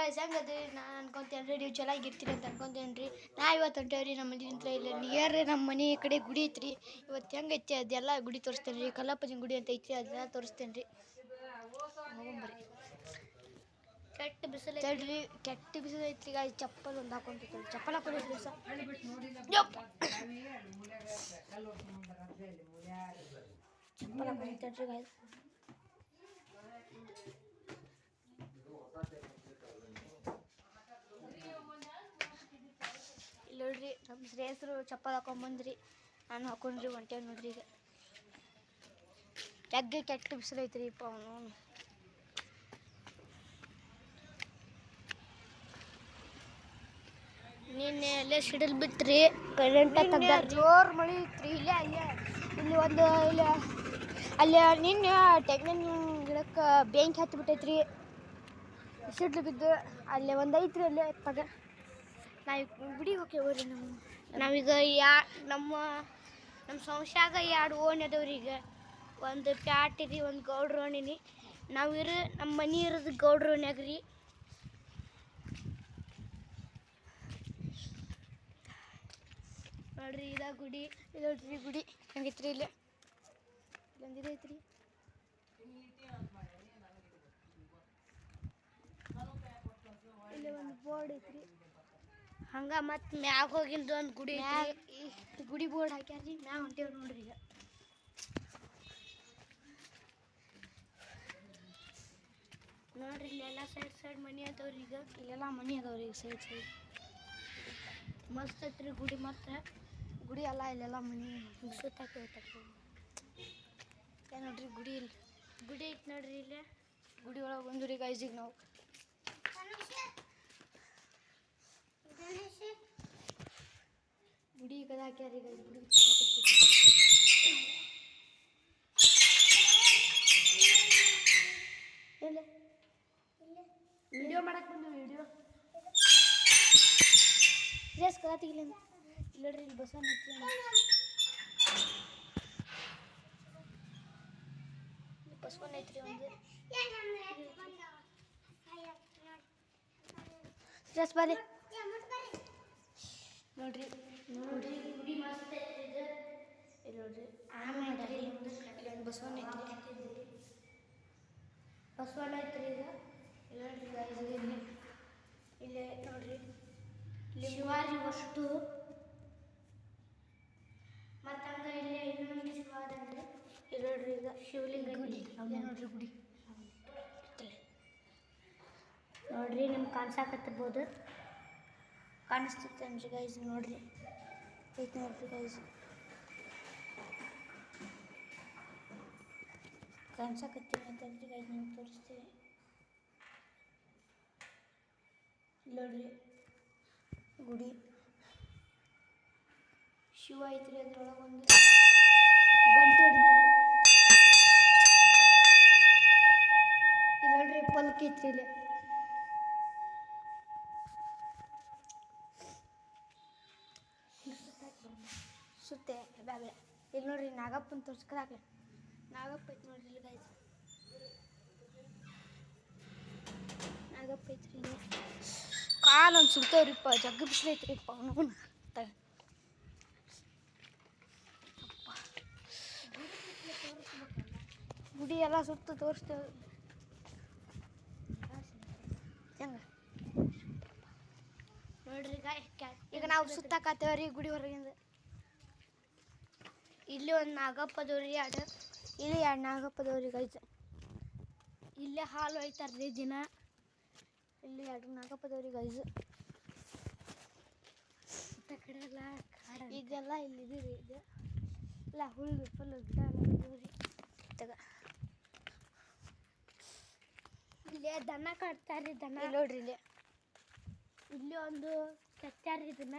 guys ಹೆಂಗದ್ರಿ ನಾನು ಅನ್ಕೊಂತೇನೆ ರೀ ನೀವು ಚೆನ್ನಾಗಿರ್ತೀರಿ ಅಂತ ಅನ್ಕೊಂತೇನೆ ರೀ ನಾ ಇವತ್ತು ಹೊಂಟೇವ್ರಿ ನಮ್ಮ ಮನೆ ನಿಂತ್ರ ಇಲ್ಲ ನಿಯರ್ ನಮ್ಮ ಮನೆ ಕಡೆ ಗುಡಿ ಐತ್ರಿ ಇವತ್ತು ಹೆಂಗೈತಿ ಅದೆಲ್ಲ ಗುಡಿ ತೋರಿಸ್ತೇನೆ ರೀ ಕಲ್ಲಪ್ಪನ ಗುಡಿ ಅಂತ ಐತಿ ಅದನ್ನ ತೋರಿಸ್ತೇನೆ ರೀ ಹೋಗ್ಬರ್ರಿ ಕೆಟ್ಟ ಬಿಸಿಲು ಐತ್ರಿ ಗಾಯ್ಸ್ ಚಪ್ಪಲ್ ಒಂದು ಹಾಕೊಂತಿರ್ತಾರೆ ಚಪ್ಪಲ್ ಹಾಕೊಂಡಿರ್ತೀವಿ ಸರ್ ಚಪ್ಪಲ್ ಹಾಕೊಂಡಿರ್ತಾರೆ ಗಾಯ್ಸ್ ಇಲ್ಲಿ ನೋಡ್ರಿ ನಮ್ಮ ಶ್ರೇಯಸ್ರು ಚಪ್ಪಲ್ ಹಾಕೊಂಬಂದ್ರಿ ನಾನು ಹಾಕೊಂಡ್ರಿ ಹೊಂಟೇವ್ ನೋಡ್ರಿ ಈಗ ಕೆಟ್ಟ ಬಿಸಿಲು ಐತ್ರಿ ಅವನು ನಿನ್ನೆ ಅಲ್ಲೇ ಸಿಡಿಲ್ ಬಿತ್ರಿ ಕರೆಂಟ್ ಜೋರ್ ಮಳೆ ಇತ್ರಿ ಇಲ್ಲಿ ಒಂದು ಅಲ್ಲಿ ನಿನ್ನೆ ತೆಂಗಿನ ಗಿಡಕ್ಕೆ ಬೆಂಕಿ ಹತ್ತಿ ಬಿಟ್ಟೈತ್ರಿ ಸಿಡ್ಲು ಬಿದ್ದು ಅಲ್ಲೇ ಒಂದು ಐತ್ರಿ ಅಲ್ಲೇ ಪದ ನಾವು ಗುಡಿಗೆ ಹೋಗ್ತೇವ್ರಿ ನಾವೀಗ ನಮ್ಮ ಸಂಸ್ಥಾಗ 2 ಓಣಿ ಅದಾವ್ರಿ ಈಗ ಒಂದು ಪ್ಯಾಟ್ ರೀ ಒಂದು ಗೌಡ್ರ ಓಣಿನಿ ನಮ್ಮ ಮನೆ ಇರೋದು ಗೌಡ್ರ ಓಣ್ಯಾಗ ರೀ ನೋಡ್ರಿ ಇದ ಗುಡಿ ನೋಡ್ರಿ ಗುಡಿ ಹೆಂಗೈತ್ರಿ ಇಲ್ಲೇ ಇಲ್ಲೊಂದು ಐತ್ರಿ ಇಲ್ಲಿ ಒಂದು ಬೋರ್ಡ್ ಐತ್ರಿ ಹಂಗ ಮತ್ತೆ ಮ್ಯಾಗ ಹೋಗಿಂದ ಒಂದು ಗುಡಿ ಐತಿ ಗುಡಿ ಬೋರ್ಡ್ ಹಾಕ್ಯಾರ್ರಿ ಮ್ಯಾಗ ಹೊಂಟೇವ್ ನೋಡ್ರಿ ಈಗ ನೋಡ್ರಿ ಇಲ್ಲೆಲ್ಲ ಸೈಡ್ ಮನಿ ಅದಾವ್ರಿ ಈಗ ಇಲ್ಲೆಲ್ಲ ಮನಿ ಅದಾವ್ರಿ ಈಗ ಸೈಡ್ ಮಸ್ತ್ ಐತ್ರಿ ಗುಡಿ ಮಾತ್ರ ಗುಡಿ ಅಲ್ಲ ಇಲ್ಲೆಲ್ಲ ಮನಿ ಸುತ್ತಾಕಿ ನೋಡ್ರಿ ಗುಡಿ ಐತಿ ನೋಡ್ರಿ ಇಲ್ಲೇ ಗುಡಿ ಒಳಗೆ ಬಂದ್ರಿ ಗೈಸಿಗೆ ನಾವು ಗುಡಿ ಕದ ಹಾಕ್ಯಾರಿ ಗುಡಿ ವಿಡಿಯೋ ಮಾಡಕ್ ಬಂದು ವಿಡಿಯೋ ಡ್ರೆಸ್ ಕಲಾತಿಗಿಲ್ಲ ಇಲ್ಲಡ್ರಿ ಇಲ್ಲಿ ಬಸವಣ್ಣ ಬಸವಣ್ಣ ಐತ್ರಿ ಒಂದು ಡ್ರೆಸ್ ಬಾರಿ ನೋಡ್ರಿ ಗುಡಿ ಮಸ್ತ್ ಐತ್ರಿ ಇಲ್ಲಿ ನೋಡ್ರಿ ಆಮೇಲೆ ಇಲ್ಲಿ ಒಂದು ಬಸವಣ್ಣ ಐತ್ರಿ ಬಸವಣ್ಣ ಐತ್ರಿ ಈಗ ನೋಡ್ರಿ ಗೈಸ್ ಇಲ್ಲೇ ನೋಡ್ರಿ ಶಿವಾಜಿ ವಸ್ತು ಮತ್ತು ಹಂಗೆ ಇಲ್ಲೇ ಇನ್ನೊಂದು ಶಿವಾದಂದ್ರೆ ಇಲ್ಲಿ ನೋಡ್ರಿ ಈಗ ಶಿವಲಿಂಗ ಗುಡಿ ನೋಡ್ರಿ ಗುಡಿ ನೋಡ್ರಿ ನಿಮ್ಗೆ ಕಾಣಿಸಾಕತ್ತಿರ್ಬೋದು ಕಾಣಿಸ್ತೈತೇನ್ರಿ ಗೈಸ್ ನೋಡ್ರಿ ಐತಿ ನೋಡ್ರಿ ಗೈಸ್ ಕಾಣಿಸಾಕತ್ತೀವಿ ಅಂತಂದ್ರಿ ಗೈಸ್ ನಿಮ್ಗೆ ತೋರಿಸ್ತೀವಿ ನೋಡ್ರಿ ಗುಡಿ ಶಿವ ಐತ್ರಿ ಅದ್ರೊಳಗೆ ಒಂದು ಗಂಟೆ ಹೊಡಿತಾರೆ ಇಲ್ಲಿ ನೋಡ್ರಿ ಪಲ್ಕ್ ಐತ್ರಿ ಇಲ್ಲಿ ಸುತ್ತೆ ಬ್ಯಾಬೆ ಇಲ್ಲಿ ನೋಡ್ರಿ ನಾಗಪ್ಪನ ತೋರ್ಸ್ಕೊಳಾಕ್ಲೆ ನಾಗಪ್ಪ ಐತಿ ನೋಡ್ರಿ ಇಲ್ಲಿ ಗೈಸ್ ನಾಗಪ್ಪ ಐತ್ರಿ ಇಲ್ಲಿ ಕಾಲು ಒಂದು ಸುಡ್ತೇವ್ರಿಪ್ಪ ಜಗ್ಗ ಬಿಸಿಲು ಐತ್ರಿಪ್ಪ ಅವನು ಗುಡಿ ಎಲ್ಲ ಸುತ್ತ ತೋರಿಸ್ತೇವೆ ಹೆಂಗ ನೋಡ್ರಿ ಈಗ ನಾವು ಸುತ್ತಾಕತ್ತೇವ್ರಿ ಗುಡಿ ಹೊರಗಿಂದ ಇಲ್ಲಿ ಒಂದು ನಾಗಪ್ಪದವ್ರಿ ಇಲ್ಲಿ 2 ನಾಗಪ್ಪದವ್ರಿ ಗೈಸ್ ಇಲ್ಲೇ ಹಾಲು ಒಯ್ತಾರ್ರಿ ದಿನ ಇಲ್ಲಿ 2 ನಾಗಪ್ಪದವ್ರಿ ಗೈಸ್ ಕಡೆ ಎಲ್ಲ ಇದೆಲ್ಲ ಇಲ್ಲಿ ರೀ ಇದು ಇಲ್ಲ ಹುಲ್ಲು ಫುಲ್ ಗಿಡ ಎಲ್ಲ ತಗ ಇಲ್ಲಿ ದನ ಕಟ್ತಾರ್ರಿ ದನ ನೋಡ್ರಿ ಇಲ್ಲಿ ಒಂದು ಕಟ್ಟ್ಯಾರ್ರಿ ಇದನ್ನ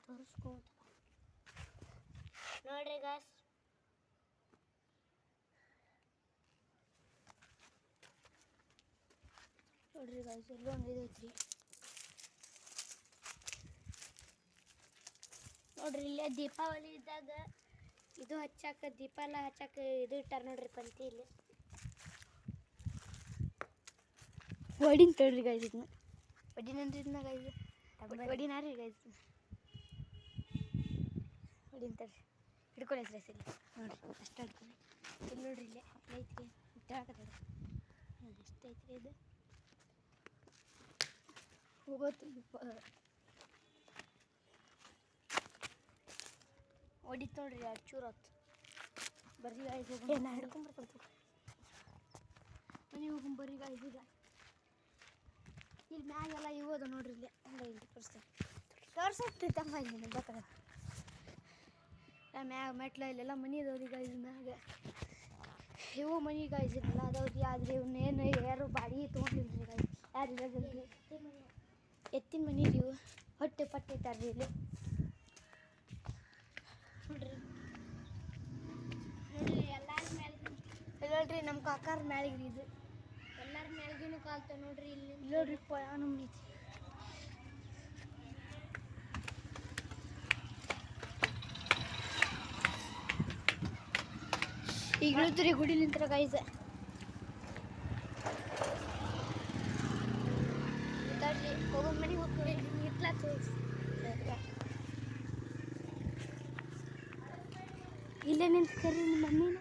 ತೋರಿಸ್ಕೋ ನೋಡ್ರಿ ಗಾಯ್ಸ್ ನೋಡ್ರಿ ಗಾಯ್ಸ್ ಇಲ್ಲೊಂದು ಇದೈತ್ರಿ ನೋಡ್ರಿ ಇಲ್ಲೇ ದೀಪಾವಳಿ ಇದ್ದಾಗ ಇದು ಹಚ್ಚಾಕ ದೀಪ ಎಲ್ಲ ಹಚ್ಚಾಕ ಇದು ಇಟ್ಟಾರ ನೋಡ್ರಿ ಪಂಕ್ತಿ ಇಲ್ಲಿ ಹೊಡಿನ ತಡ್ರಿ ಗಾಯ್ಸ್ ಇದನ್ನ ಹೊಡಿನನ್ರಿ ಇದನ್ನ ಗಾಯ್ಸ್ ಹೊಡಿನಾರಿ ಗಾಯ್ಸ್ ಹೊಡಿನ ತಡ್ರಿ ಹಿಡ್ಕೊಳ್ಳಿ ಹೆಸ್ರು ಇಲ್ಲಿ ನೋಡಿರಿ ಅಷ್ಟು ಹಿಡ್ಕೊಳ್ಳಿ ಇಲ್ಲಿ ನೋಡ್ರಿ ಇಲ್ಲೇ ಐತ್ರಿ ಇಟ್ಟಾಕತ್ತದ ಎಷ್ಟು ಐತ್ರಿ ಇದು ಹೋಗೋದು ಹೊಡಿತು ನೋಡ್ರಿ ಎರಡು ಚೂರು ಹೊತ್ತು ಬರ್ರಿ ಗಾಯ್ಸ್ ಹೋಗಿ ನಾ ಹಿಡ್ಕೊಂಬರ್ಬೇಕು ಮನೆ ಹೋಗಿ ಬರ್ರಿ ಗಾಯ್ಸ್ ಈಗ ಇಲ್ಲಿ ಮ್ಯಾಗೆಲ್ಲ ಇವು ನೋಡ್ರಿ ಇಲ್ಲಿ ಹಂಗೆ ಇಲ್ಲಿ ತೋರ್ಸತ್ತೈತಮ್ಮ ಇಲ್ಲಿ ಗೊತ್ತಾಗ ಮ್ಯಾಗ ಮೆಟ್ಲ ಇಲ್ಲೆಲ್ಲ ಮನೆ ಅದಾವ್ರಿ ಗಾಯ್ಸ್ ಮ್ಯಾಗ ಇವು ಮನೆ ಗಾಯ್ಸ್ ಇರಲ್ಲ ಅದಾವ್ರಿ ಆದರೆ ಇವನ್ನೇನು ಯಾರು ಬಾಡಿಗೆ ತೊಗೊಂಡಿಲ್ರಿ ಗಾಯ್ಸ್ ಯಾರು ಇರೋದಿಲ್ರಿ ಎತ್ತಿನ ಮನೆ ರೀ ಇವು ಹೊಟ್ಟೆ ಪಟ್ಟೆ ಇಟ್ಟಾರ್ರಿ ಇಲ್ಲಿ ನೋಡ್ರಿ ನೋಡ್ರಿ ಎಲ್ಲಾರ ಮ್ಯಾಲ ನೋಡ್ರಿ ನಮ್ಮ ಕಾಕಾರ ಮ್ಯಾಲಿಗ್ರಿ ಇದು ಎಲ್ಲಾರ ಮ್ಯಾಲ್ಗಿನೂ ಕಾಲ್ತಾವ ನೋಡ್ರಿ ಇಲ್ಲಿ ನೋಡ್ರಿ ನಮ್ಮ ಐತಿ ಈಗ ಇಳಿದ್ರಿ ಗುಡಿ ನಿಂತ್ರ ಗಾಯ್ಸ್ ಹೋಗೋ ಮನೆಗೆ ಹೋಗ್ತೀವಿ ಇರ್ಲಾತ ಇಲ್ಲೇ ನಿಂತು ಕರಿ ನಿಮ್ಮ ಮಮ್ಮಿನ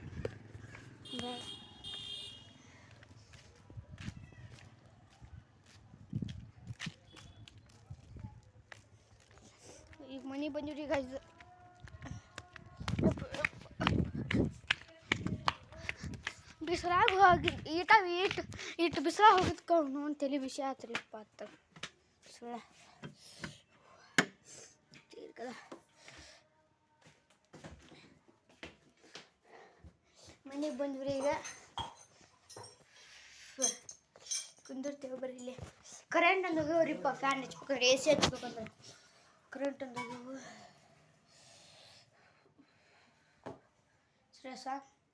ಈಗ ಮನೆ ಬಂದಿವ್ರಿ ಗಾಯ್ಸ್ ಬಿಸಿಲಾಗ ಹೋಗಿ ಇಟ್ಟು ಬಿಸಿಲಾಗ ಹೋಗಿದ್ಕ ನೋಡಿ ತಲೆ ಬಿಸಿ ಆತ್ರಿ ಪಾತ ಸುಳ್ಳ ತೀರ್ಕದ ಮನೆಗೆ ಬಂದ್ರಿ ಈಗ ಕುಂದಿರ್ತೇವೆ ಬರ್ರಿ ಇಲ್ಲಿ ಕರೆಂಟ್ ಅಂದ ಹೋಗ್ರಿಪ್ಪ ಫ್ಯಾನ್ ಹಚ್ಬೇಕಂದ್ರೆ ಎ ಸಿ ಹಚ್ಬೇಕಂದ್ರೆ ಕರೆಂಟ್ ಅಂದ ಹೋಗು ಸರಿ ಸಾಕು